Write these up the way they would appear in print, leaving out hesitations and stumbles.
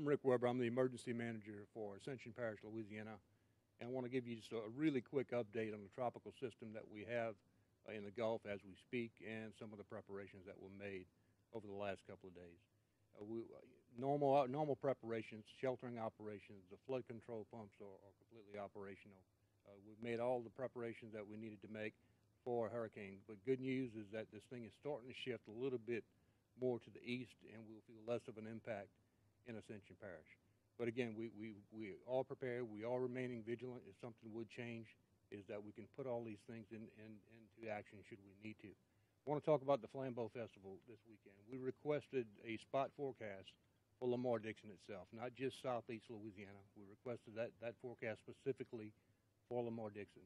I'm Rick Weber. I'm the emergency manager for Ascension Parish, Louisiana. And I want to give you just a really quick update on the tropical system that we have in the Gulf as we speak, and some of the preparations that were made over the last couple of days. Normal preparations, sheltering operations, the flood control pumps are completely operational. We've made all the preparations that we needed to make for a hurricane. But good news is that this thing is starting to shift a little bit more to the east, and we'll feel less of an impact in Ascension Parish. But again, we are prepared. We are remaining vigilant. If something would change, is that we can put all these things into action should we need to. I want to talk about the Flambeau Festival this weekend. We requested a spot forecast for Lamar-Dixon itself, not just southeast Louisiana. We requested that forecast specifically for Lamar-Dixon.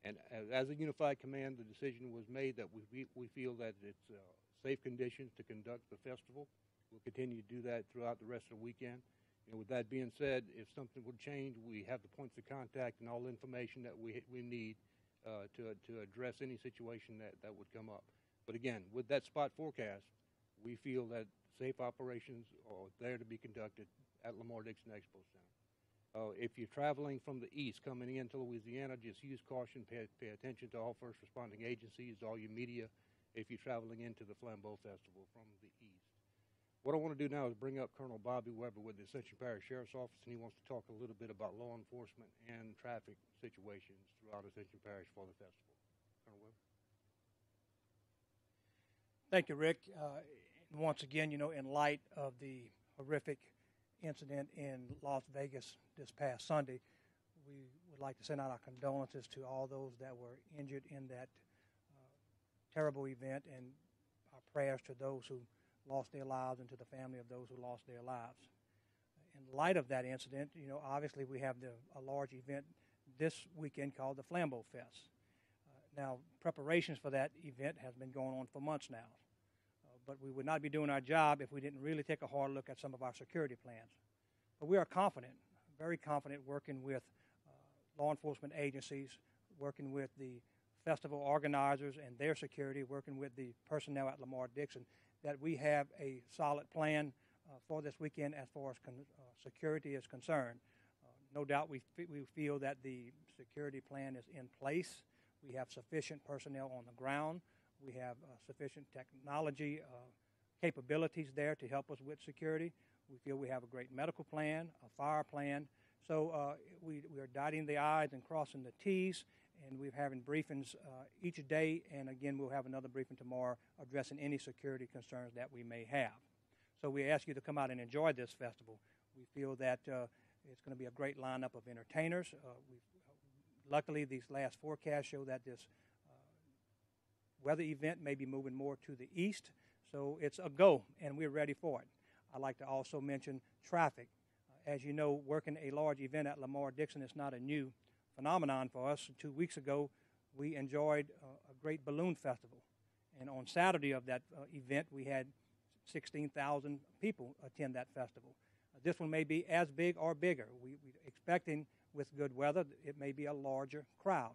And as a unified command, the decision was made that we feel that it's safe conditions to conduct the festival. We'll continue to do that throughout the rest of the weekend. And with that being said, if something would change, we have the points of contact and all the information that we need to address any situation that would come up. But again, with that spot forecast, we feel that safe operations are there to be conducted at Lamar-Dixon Expo Center. If you're traveling from the east coming into Louisiana, just use caution, pay attention to all first responding agencies, all your media, if you're traveling into the Flambeau Festival from the east. What I want to do now is bring up Colonel Bobby Weber with the Ascension Parish Sheriff's Office, and he wants to talk a little bit about law enforcement and traffic situations throughout Ascension Parish for the festival. Colonel Weber. Thank you, Rick. Once again, in light of the horrific incident in Las Vegas this past Sunday, we would like to send out our condolences to all those that were injured in that terrible event, and our prayers to those who lost their lives and to the family of those who lost their lives. In light of that incident, obviously we have a large event this weekend called the Flambeau Fest. Now, preparations for that event has been going on for months now. But we would not be doing our job if we didn't really take a hard look at some of our security plans. But we are confident, very confident, working with law enforcement agencies, working with the festival organizers and their security, working with the personnel at Lamar-Dixon, that we have a solid plan for this weekend as far as security is concerned. No doubt we feel that the security plan is in place. We have sufficient personnel on the ground. We have sufficient technology capabilities there to help us with security. We feel we have a great medical plan, a fire plan. So we are dotting the I's and crossing the T's, and we're having briefings each day, and again, we'll have another briefing tomorrow addressing any security concerns that we may have. So we ask you to come out and enjoy this festival. We feel that it's going to be a great lineup of entertainers. Luckily, these last forecasts show that this weather event may be moving more to the east, so it's a go, and we're ready for it. I'd like to also mention traffic. As you know, working a large event at Lamar-Dixon is not a new phenomenon for us. 2 weeks ago, we enjoyed a great balloon festival, and on Saturday of that event, we had 16,000 people attend that festival. This one may be as big or bigger. We're expecting, with good weather, it may be a larger crowd.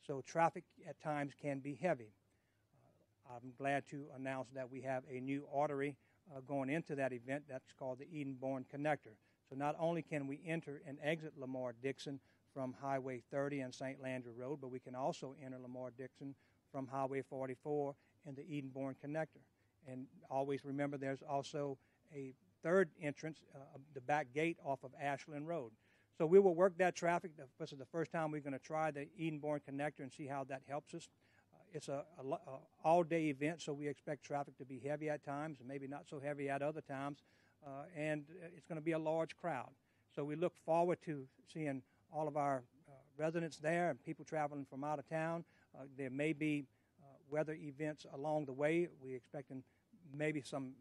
So traffic at times can be heavy. I'm glad to announce that we have a new artery going into that event. That's called the Edenborn Connector. So not only can we enter and exit Lamar-Dixon from Highway 30 and St. Landry Road, but we can also enter Lamar-Dixon from Highway 44 and the Edenborn Connector. And always remember there's also a third entrance, the back gate off of Ashland Road. So we will work that traffic. This is the first time we're going to try the Edenborn Connector and see how that helps us. It's an all-day event, so we expect traffic to be heavy at times, and maybe not so heavy at other times, and it's going to be a large crowd. So we look forward to seeing all of our residents there and people traveling from out of town. There may be weather events along the way. We're expecting maybe some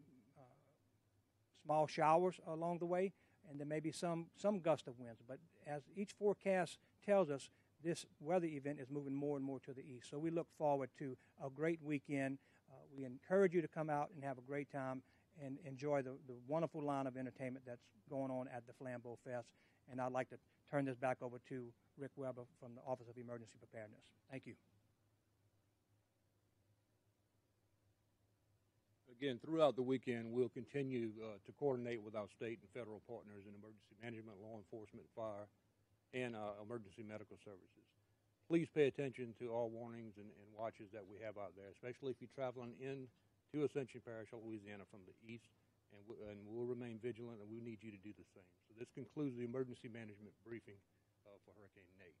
small showers along the way, and there may be some gust of winds. But as each forecast tells us, this weather event is moving more and more to the east. So we look forward to a great weekend. We encourage you to come out and have a great time and enjoy the wonderful line of entertainment that's going on at the Flambeau Fest. And I'd like to turn this back over to Rick Weber from the Office of Emergency Preparedness. Thank you. Again, throughout the weekend, we'll continue to coordinate with our state and federal partners in emergency management, law enforcement, fire, and emergency medical services. Please pay attention to all warnings and watches that we have out there, especially if you're traveling into Ascension Parish, Louisiana from the east, and we'll remain vigilant, and we need you to do the same. So this concludes the emergency management briefing for Hurricane Nate.